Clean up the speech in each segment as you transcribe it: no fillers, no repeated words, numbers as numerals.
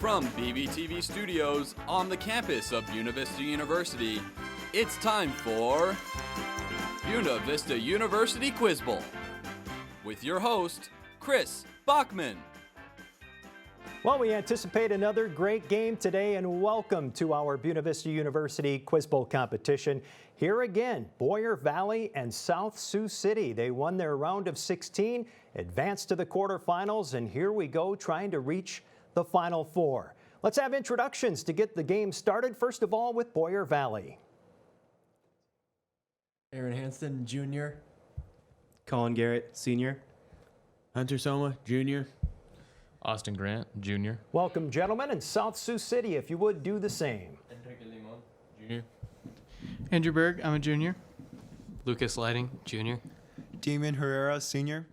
From BVTV Studios on the campus of Buena Vista University, it's time for Buena Vista University Quiz Bowl with your host, Chris Bachman. Well, we anticipate another great game today, and welcome to our Buena Vista University Quiz Bowl competition. Here again, Boyer Valley and South Sioux City. They won their round of 16, advanced to the quarterfinals, and here we go trying to reach the Final Four. Let's have introductions to get the game started. First of all, with Boyer Valley. Aaron Hansen, Jr. Colin Garrett, Senior. Hunter Soma, Jr. Austin Grant, Jr. Welcome, gentlemen, and South Sioux City, if you would do the same. Enrique Limon, Jr. Andrew Berg, I'm a junior. Lucas Lighting, Jr. Damon Herrera, Senior.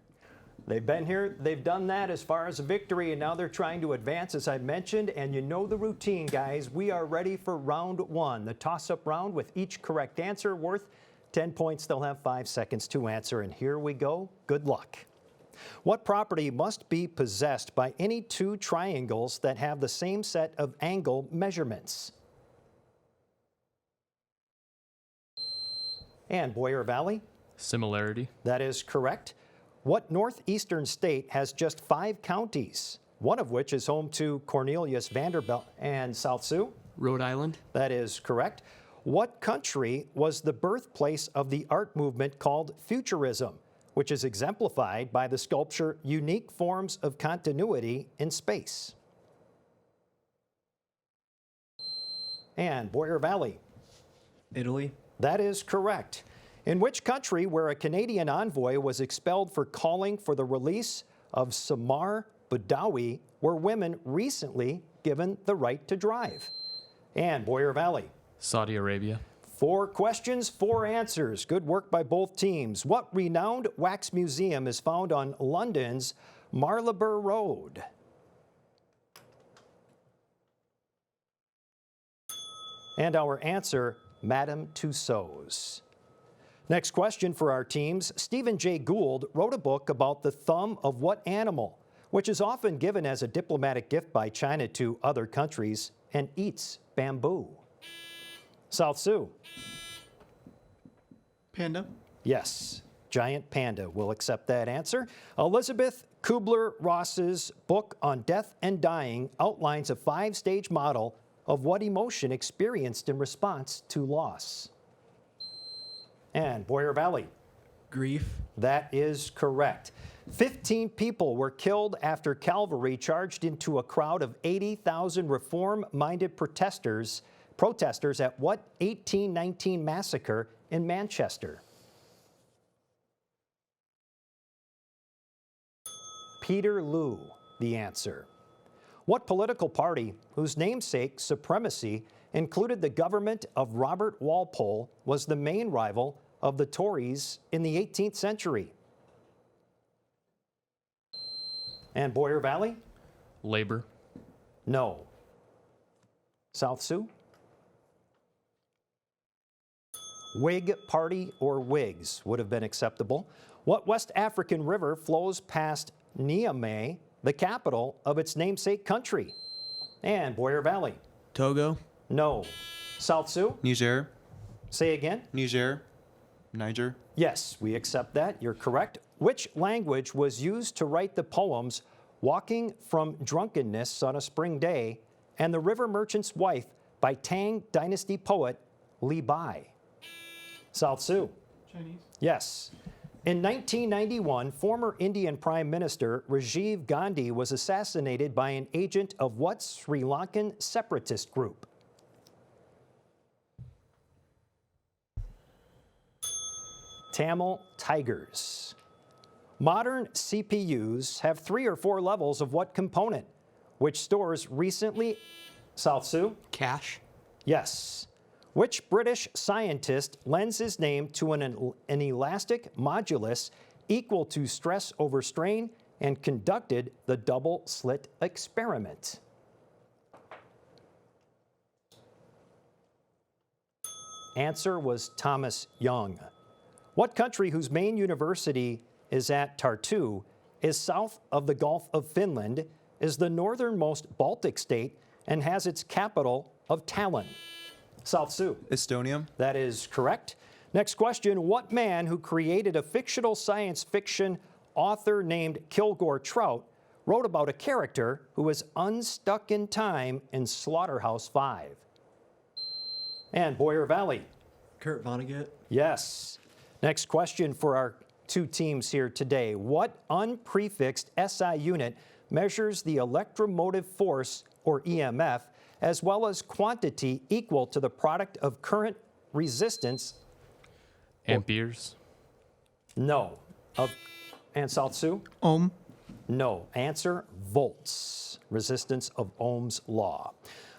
They've been here, they've done that as far as a victory, and now they're trying to advance, as I mentioned, and you know the routine, guys. We are ready for round one, the toss-up round with each correct answer worth 10 points. They'll have 5 seconds to answer, and here we go. Good luck. What property must be possessed by any two triangles that have the same set of angle measurements? And Boyer Valley? Similarity. That is correct. What northeastern state has just 5 counties, one of which is home to Cornelius Vanderbilt and South Sioux? Rhode Island. That is correct. What country was the birthplace of the art movement called Futurism, which is exemplified by the sculpture Unique Forms of Continuity in Space? And Boyer Valley? Italy. That is correct. In which country where a Canadian envoy was expelled for calling for the release of Samar Badawi were women recently given the right to drive? And Boyer Valley? Saudi Arabia. 4 questions, 4 answers. Good work by both teams. What renowned wax museum is found on London's Marylebone Road? And our answer, Madame Tussauds. Next question for our teams. Stephen Jay Gould wrote a book about the thumb of what animal, which is often given as a diplomatic gift by China to other countries and eats bamboo? South Sioux? Panda. Yes, giant panda. We'll accept that answer. Elizabeth Kubler-Ross's book on death and dying outlines a 5-stage model of what emotion experienced in response to loss? And Boyer Valley? Grief. That is correct. 15 people were killed after cavalry charged into a crowd of 80,000 reform-minded protesters at what 1819 massacre in Manchester? Peterloo, the answer. What political party, whose namesake, Supremacy, included the government of Robert Walpole, was the main rival of the Tories in the 18th century? And Boyer Valley? Labor. No. South Sioux? Whig Party or Whigs would have been acceptable. What West African river flows past Niamey, the capital of its namesake country? And Boyer Valley? Togo. No. South Sioux? Niger. Say again? Niger. Niger. Yes, we accept that. You're correct. Which language was used to write the poems Walking from Drunkenness on a Spring Day and The River Merchant's Wife by Tang Dynasty poet Li Bai? South Sioux? Chinese. Yes. In 1991, former Indian Prime Minister Rajiv Gandhi was assassinated by an agent of what Sri Lankan separatist group? Tamil Tigers. Modern CPUs have 3 or 4 levels of what component, which stores recently... South Sioux? Cash. Yes. Which British scientist lends his name to an elastic modulus equal to stress over strain and conducted the double slit experiment? Answer was Thomas Young. What country whose main university is at Tartu is south of the Gulf of Finland is the northernmost Baltic state and has its capital of Tallinn? South Sioux. Estonia. That is correct. Next question. What man who created a fictional science fiction author named Kilgore Trout wrote about a character who was unstuck in time in Slaughterhouse-Five? And Boyer Valley. Kurt Vonnegut. Yes. Next question for our two teams here today. What unprefixed SI unit measures the electromotive force, or EMF, as well as quantity equal to the product of current, resistance? Amperes. No. And South Sioux? Ohm. No. Answer, volts. Resistance of Ohm's law.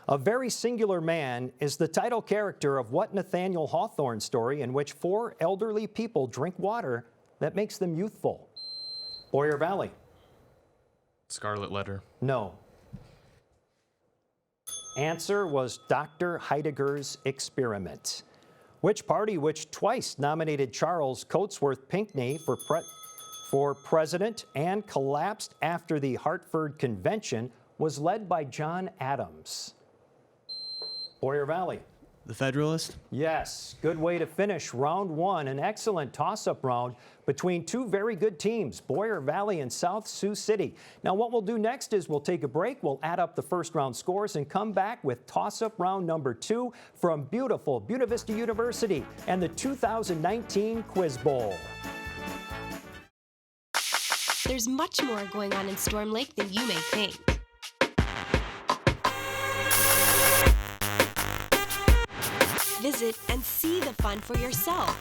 A very singular man is the title character of what Nathaniel Hawthorne story in which four elderly people drink water that makes them youthful? Boyer Valley? Scarlet Letter. No. Answer was Dr. Heidegger's experiment. Which party, which twice nominated Charles Cotesworth Pinckney for president and collapsed after the Hartford Convention, was led by John Adams? Boyer Valley? The Federalist. Yes, good way to finish round one. An excellent toss-up round between two very good teams, Boyer Valley and South Sioux City. Now what we'll do next is we'll take a break, we'll add up the first round scores and come back with toss-up round number 2 from beautiful Buena Vista University and the 2019 Quiz Bowl. There's much more going on in Storm Lake than you may think. Visit and see the fun for yourself.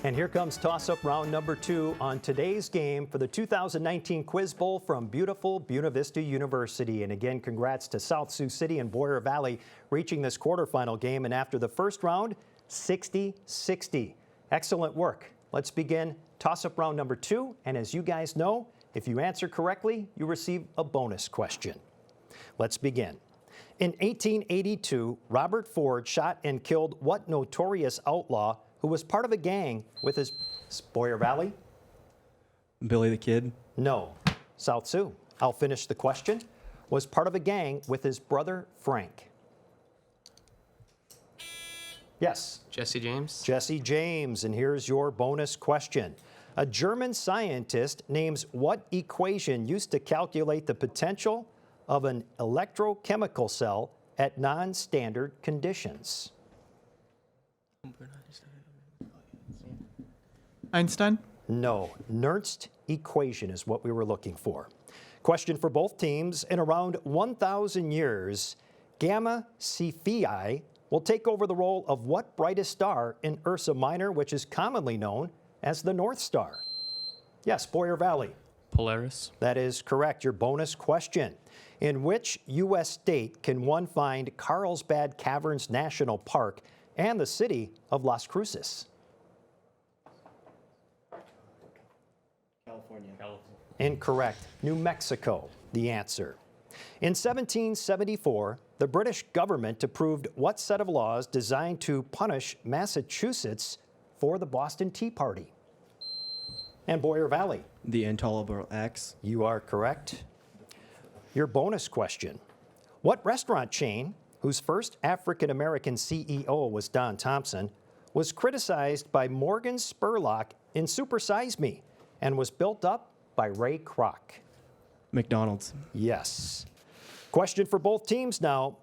And here comes toss-up round number 2 on today's game for the 2019 Quiz Bowl from beautiful Buena Vista University. And again, congrats to South Sioux City and Boyer Valley reaching this quarterfinal game. And after the first round, 60-60. Excellent work. Let's begin toss-up round number 2. And as you guys know, if you answer correctly, you receive a bonus question. Let's begin. In 1882, Robert Ford shot and killed what notorious outlaw who was part of a gang with his... Boyer Valley? Billy the Kid. No. South Sioux. I'll finish the question. Was part of a gang with his brother Frank. Yes. Jesse James. Jesse James, and here's your bonus question. A German scientist names what equation used to calculate the potential of an electrochemical cell at non-standard conditions? Einstein. No. Nernst equation is what we were looking for. Question for both teams. In around 1,000 years, Gamma Cephei will take over the role of what brightest star in Ursa Minor, which is commonly known as the North Star? Yes, Boyer Valley. Polaris. That is correct. Your bonus question. In which U.S. state can one find Carlsbad Caverns National Park and the city of Las Cruces? California. Incorrect. New Mexico, the answer. In 1774, the British government approved what set of laws designed to punish Massachusetts for the Boston Tea Party? And Boyer Valley. The Intolerable Acts. You are correct. Your bonus question. What restaurant chain, whose first African-American CEO was Don Thompson, was criticized by Morgan Spurlock in Super Size Me and was built up by Ray Kroc? McDonald's. Yes. Question for both teams now.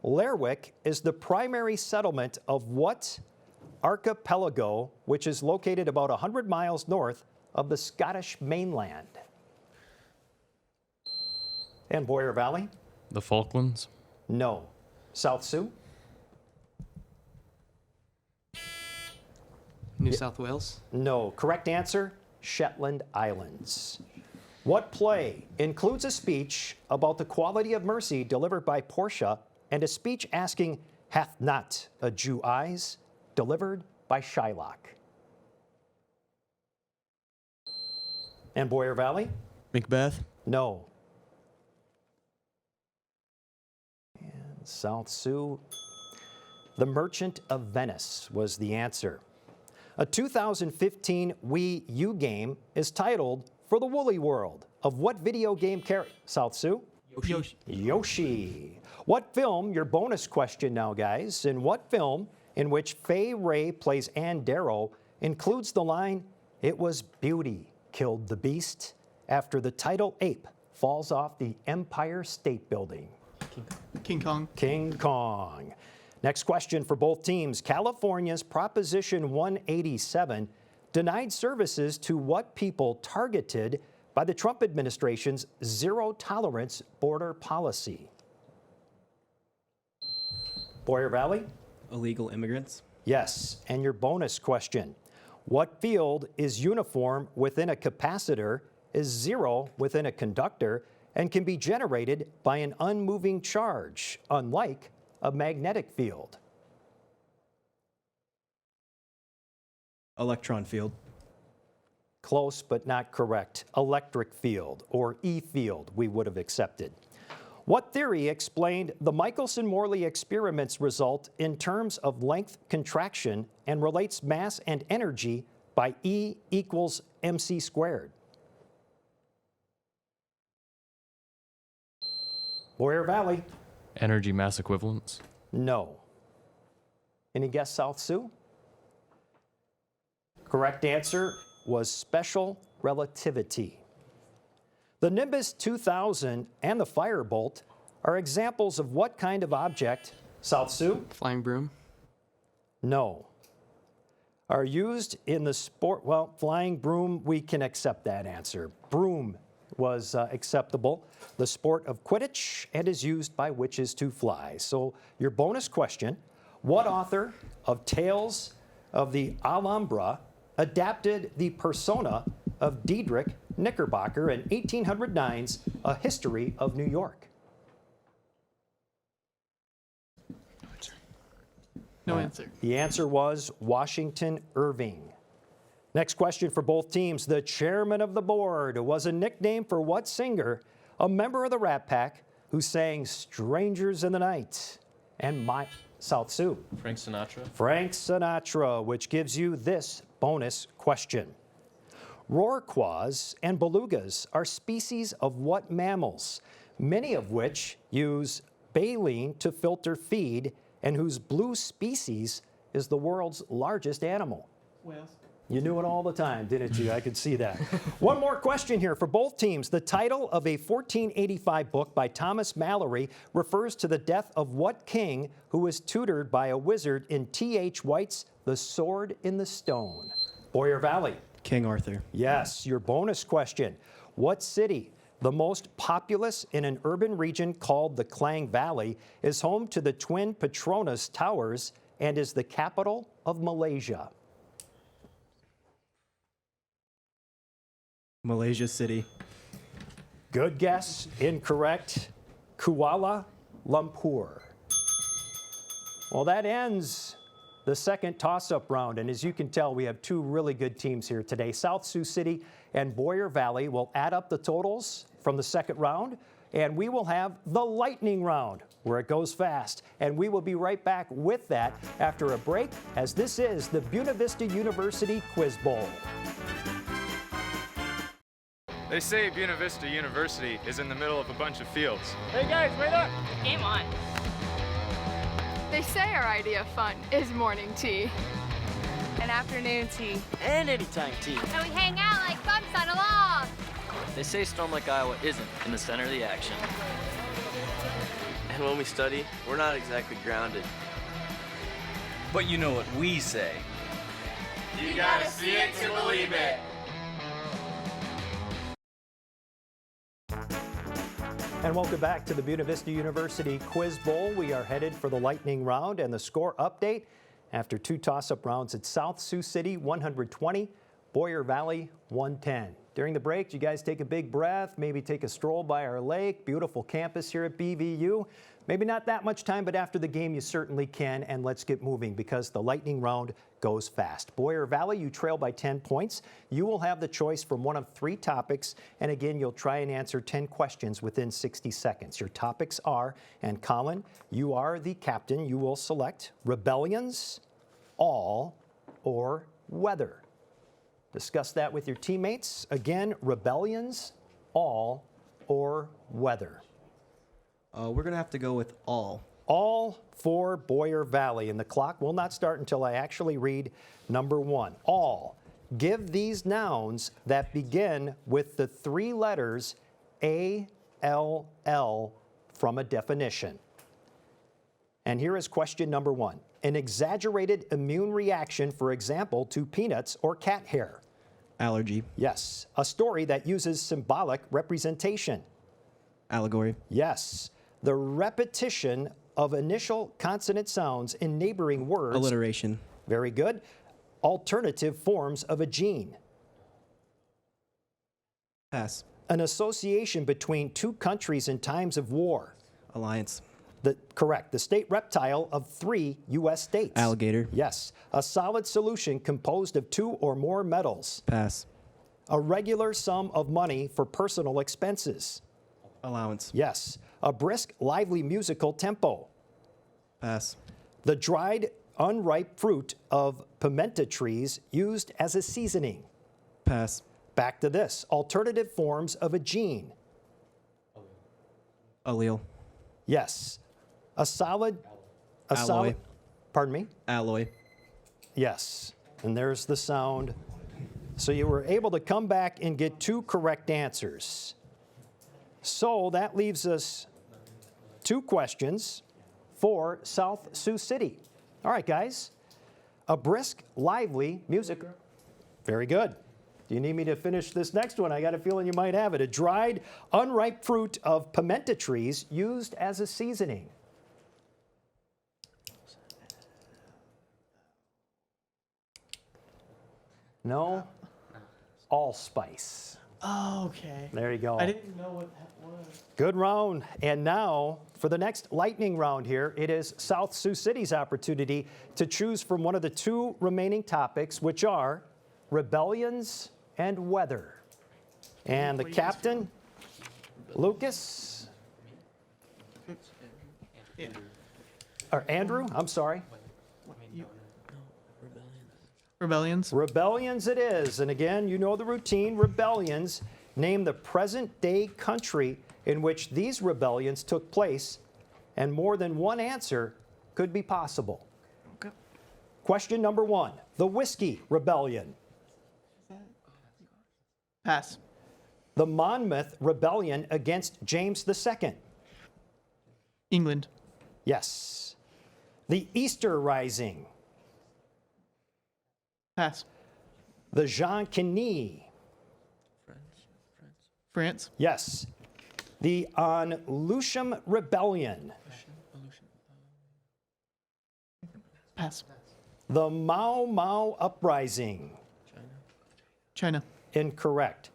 Lerwick is the primary settlement of what archipelago, which is located about 100 miles north of the Scottish mainland? And Boyer Valley? The Falklands. No. South Sioux? New South Wales. No. Correct answer, Shetland Islands. What play includes a speech about the quality of mercy delivered by Portia and a speech asking, "Hath not a Jew eyes?" delivered by Shylock? And Boyer Valley? Macbeth. No. And South Sioux? The Merchant of Venice was the answer. A 2015 Wii U game is titled For the Woolly World of what video game character? South Sioux? Yoshi. Yoshi. What film, your bonus question now, guys, in what film in which Fay Wray plays Ann Darrow includes the line, "It was beauty killed the beast," after the title ape falls off the Empire State Building? King Kong. King Kong. Next question for both teams. California's Proposition 187 denied services to what people targeted by the Trump administration's zero-tolerance border policy? Boyer Valley? Illegal immigrants. Yes. And your bonus question. What field is uniform within a capacitor, is zero within a conductor, and can be generated by an unmoving charge, unlike a magnetic field? Electron field. Close, but not correct. Electric field, or E field, we would have accepted. What theory explained the Michelson-Morley experiments result in terms of length contraction and relates mass and energy by E equals mc squared? Boyer Valley? Energy mass equivalence. No. Any guess, South Sioux? Correct answer was special relativity. The Nimbus 2000 and the Firebolt are examples of what kind of object? South Sioux? Flying broom. No. Are used in the sport, well, flying broom, we can accept that answer. Broom was acceptable. The sport of Quidditch, and is used by witches to fly. So your bonus question, what author of Tales of the Alhambra adapted the persona of Diedrich Knickerbocker in 1809's A History of New York? No answer. The answer was Washington Irving. Next question for both teams. The chairman of the board was a nickname for what singer, a member of the Rat Pack, who sang Strangers in the Night? And my South Sioux. Frank Sinatra. Frank Sinatra, which gives you this bonus question. Rorquals and belugas are species of what mammals, many of which use baleen to filter feed, and whose blue species is the world's largest animal? Whales. You knew it all the time, didn't you? I could see that. One more question here for both teams. The title of a 1485 book by Thomas Mallory refers to the death of what king who was tutored by a wizard in T.H. White's The Sword in the Stone? Boyer Valley. King Arthur. Yes, your bonus question. What city, the most populous in an urban region called the Klang Valley, is home to the twin Petronas Towers and is the capital of Malaysia? Malaysia City. Good guess, incorrect. Kuala Lumpur. Well, that ends the second toss-up round, and as you can tell, we have two really good teams here today. South Sioux City and Boyer Valley will add up the totals from the second round, and we will have the lightning round, where it goes fast. And we will be right back with that after a break, as this is the Buena Vista University Quiz Bowl. They say Buena Vista University is in the middle of a bunch of fields. Hey guys, wait up! Game on. They say our idea of fun is morning tea. And afternoon tea. And anytime tea. And we hang out like bumps on a log. They say Storm Lake, Iowa isn't in the center of the action. And when we study, we're not exactly grounded. But you know what we say. You gotta see it to believe it. And welcome back to the Buena Vista University Quiz Bowl. We are headed for the lightning round and the score update after two toss-up rounds at South Sioux City, 120, Boyer Valley, 110. During the break, you guys take a big breath, maybe take a stroll by our lake, beautiful campus here at BVU. Maybe not that much time, but after the game you certainly can, and let's get moving because the lightning round goes fast. Boyer Valley, you trail by 10 points. You will have the choice from one of three topics, and again, you'll try and answer 10 questions within 60 seconds. Your topics are, and Colin, you are the captain, you will select rebellions, all, or weather. Discuss that with your teammates. Again, rebellions, all, or weather. We're going to have to go with all. All for Boyer Valley, and the clock will not start until I actually read number 1. All. Give these nouns that begin with the 3 letters A-L-L from a definition. And here is question number 1. An exaggerated immune reaction, for example, to peanuts or cat hair. Allergy. Yes. A story that uses symbolic representation. Allegory. Yes. The repetition of initial consonant sounds in neighboring words. Alliteration. Very good. Alternative forms of a gene. Pass. An association between 2 countries in times of war. Alliance. Correct. The state reptile of 3 U.S. states. Alligator. Yes. A solid solution composed of 2 or more metals. Pass. A regular sum of money for personal expenses. Allowance. Yes. A brisk, lively musical tempo. Pass. The dried, unripe fruit of pimenta trees used as a seasoning. Pass. Back to this. Alternative forms of a gene. Allele. Yes. A solid. Alloy. Pardon me? Alloy. Yes. And there's the sound. So you were able to come back and get 2 correct answers. So that leaves us 2 questions for South Sioux City. All right, guys. A brisk, lively music. Very good. Do you need me to finish this next one? I got a feeling you might have it. A dried, unripe fruit of pimenta trees used as a seasoning. No? Allspice. Oh, okay. There you go. I didn't know what that was. Good round. And now, for the next lightning round here, it is South Sioux City's opportunity to choose from one of the 2 remaining topics, which are rebellions and weather. And the captain, Lucas, or Andrew, I'm sorry. Rebellions. Rebellions it is. And again, you know the routine. Rebellions. Name the present-day country in which these rebellions took place, and more than one answer could be possible. Okay. Question number 1. The Whiskey Rebellion. Pass. The Monmouth Rebellion against James II. England. Yes. The Easter Rising. Pass. The Jean Keny. France. Yes. The Anlushian Rebellion. Pass. The Mau Mau Uprising. China. Incorrect.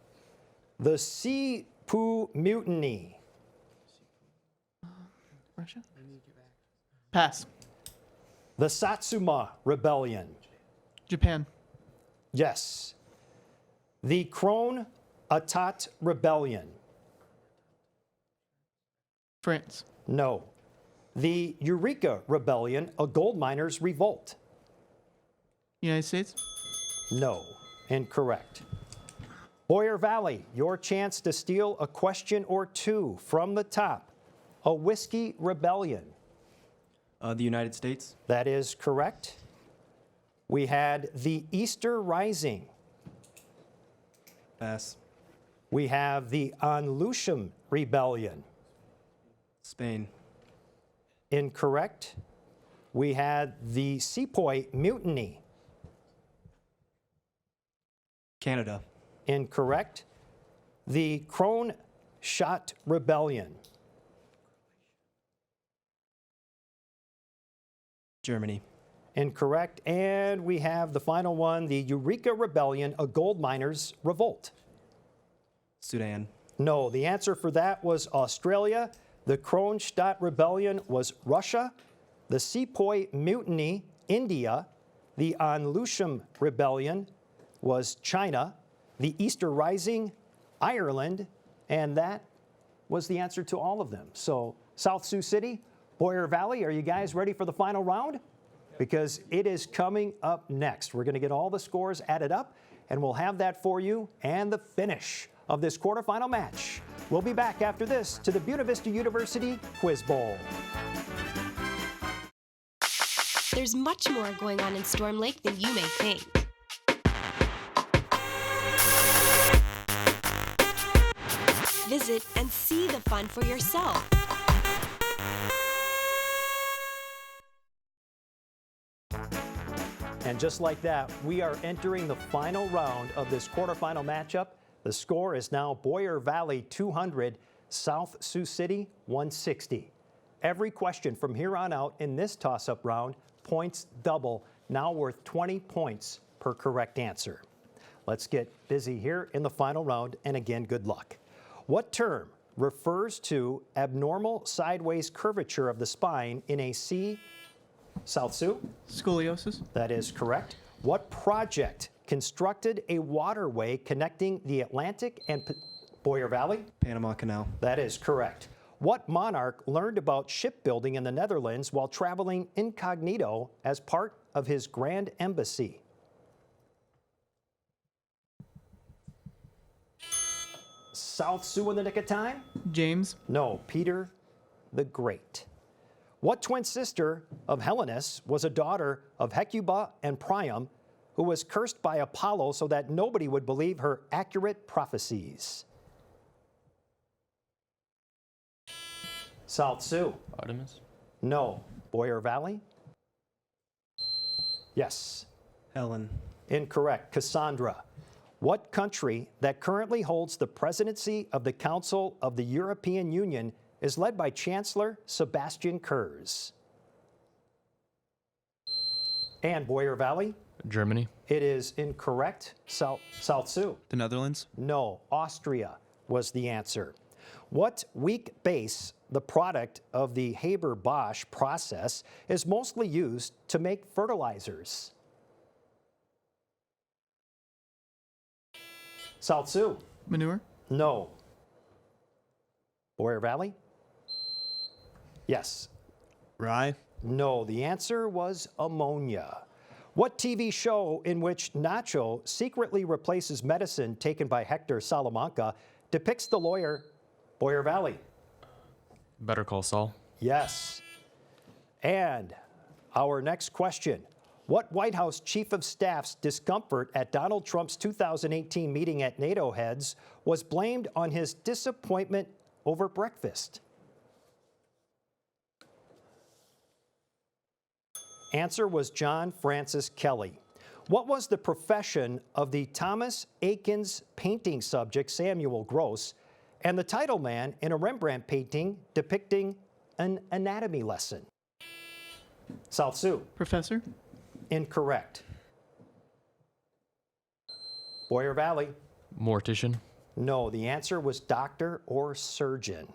The Sipu Mutiny. Russia. Pass. The Satsuma Rebellion. Japan. Yes. The Kron Atat Rebellion. France. No. The Eureka Rebellion, a gold miners' revolt. United States. No. Incorrect. Boyer Valley, your chance to steal a question or 2 from the top. A whiskey rebellion. The United States. That is correct. We had the Easter Rising. Pass. We have the Anlushian Rebellion. Spain. Incorrect. We had the Sepoy Mutiny. Canada. Incorrect. The Kronstadt Rebellion. Germany. Incorrect. And we have the final one, the Eureka Rebellion, a gold miners' revolt. Sudan. No, the answer for that was Australia. The Kronstadt Rebellion was Russia. The Sepoy Mutiny, India. The Anlushian Rebellion was China. The Easter Rising, Ireland. And that was the answer to all of them. So, South Sioux City, Boyer Valley, are you guys ready for the final round? because it is coming up next. We're going to get all the scores added up, and we'll have that for you and the finish of this quarterfinal match. We'll be back after this to the Buena Vista University Quiz Bowl. There's much more going on in Storm Lake than you may think. Visit and see the fun for yourself. And just like that, we are entering the final round of this quarterfinal matchup. The score is now Boyer Valley 200, South Sioux City 160. Every question from here on out in this toss-up round, points double, now worth 20 points per correct answer. Let's get busy here in the final round, and again, good luck. What term refers to abnormal sideways curvature of the spine in a C? South Sioux? Scoliosis. That is correct. What project constructed a waterway connecting the Atlantic and Boyer Valley? Panama Canal. That is correct. What monarch learned about shipbuilding in the Netherlands while traveling incognito as part of his grand embassy? South Sioux in the nick of time? James. No, Peter the Great. What twin sister of Helenus was a daughter of Hecuba and Priam, who was cursed by Apollo so that nobody would believe her accurate prophecies? South Sioux. Artemis? No. Boyer Valley? Yes. Helen. Incorrect. Cassandra. What country that currently holds the presidency of the Council of the European Union is led by Chancellor Sebastian Kurz? And Boyer Valley? Germany? It is incorrect. South Sioux? The Netherlands? No. Austria was the answer. What weak base, the product of the Haber-Bosch process, is mostly used to make fertilizers? South Sioux? Manure. No. Boyer Valley? Yes. Rye? No, the answer was ammonia. What TV show in which Nacho secretly replaces medicine taken by Hector Salamanca depicts the lawyer Boyer Valley? Better Call Saul? Yes. And our next question. What White House Chief of Staff's discomfort at Donald Trump's 2018 meeting at NATO heads was blamed on his disappointment over breakfast? Answer was John Francis Kelly. What was the profession of the Thomas Eakins painting subject Samuel Gross and the title man in a Rembrandt painting depicting an anatomy lesson? South Sioux? Professor. Incorrect. Boyer Valley? Mortician? No, the answer was doctor or surgeon.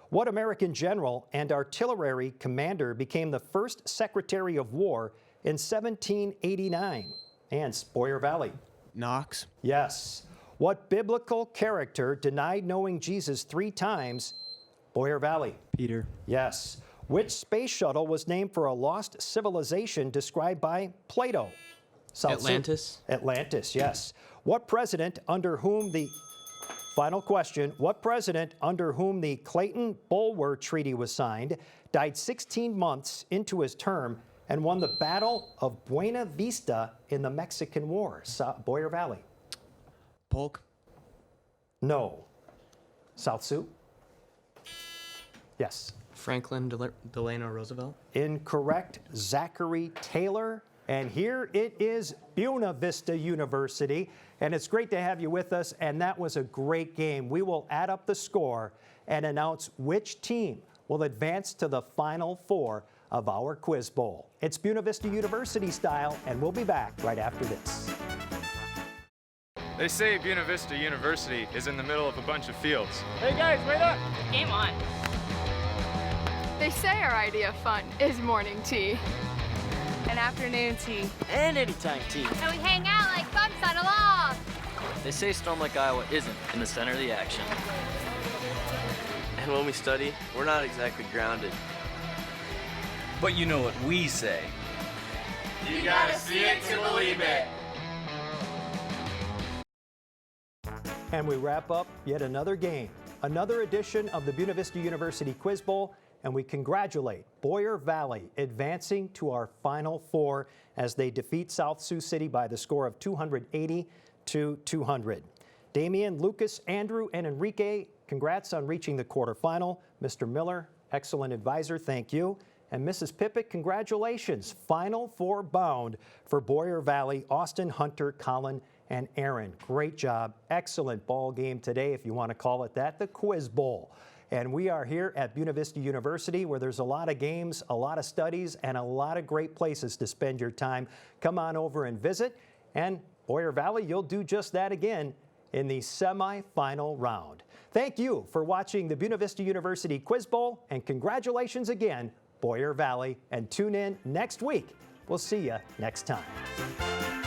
What American general and artillery commander became the first Secretary of War in 1789? And Boyer Valley? Knox? Yes. What biblical character denied knowing Jesus 3 times? Boyer Valley? Peter. Yes. Which space shuttle was named for a lost civilization described by Plato? Atlantis? Atlantis, yes. What president under whom the... Final question. What president under whom the Clayton-Bulwer Treaty was signed died 16 months into his term and won the Battle of Buena Vista in the Mexican War? Boyer Valley? Polk? No. South Sioux? Yes. Franklin Delano Roosevelt. Incorrect. Zachary Taylor. And here it is, Buena Vista University. And it's great to have you with us, and that was a great game. We will add up the score and announce which team will advance to the Final Four of our Quiz Bowl. It's Buena Vista University style, and we'll be back right after this. They say Buena Vista University is in the middle of a bunch of fields. Hey guys, wait up! Game on. They say our idea of fun is morning tea. And afternoon tea. And anytime tea. And we hang out like bumps on a log. They say Storm Lake, Iowa isn't in the center of the action. And when we study, we're not exactly grounded. But you know what we say. You gotta see it to believe it. And we wrap up yet another game, another edition of the Buena Vista University Quiz Bowl, and we congratulate Boyer Valley advancing to our Final Four as they defeat South Sioux City by the score of 280 to 200. Damian, Lucas, Andrew, and Enrique, congrats on reaching the quarterfinal. Mr. Miller, excellent advisor, thank you. And Mrs. Pippitt, congratulations. Final Four bound for Boyer Valley, Austin, Hunter, Colin, and Aaron. Great job. Excellent ball game today, if you want to call it that, the Quiz Bowl. And we are here at Buena Vista University, where there's a lot of games, a lot of studies, and a lot of great places to spend your time. Come on over and visit. And Boyer Valley, you'll do just that again in the semifinal round. Thank you for watching the Buena Vista University Quiz Bowl, and congratulations again, Boyer Valley. And tune in next week. We'll see you next time.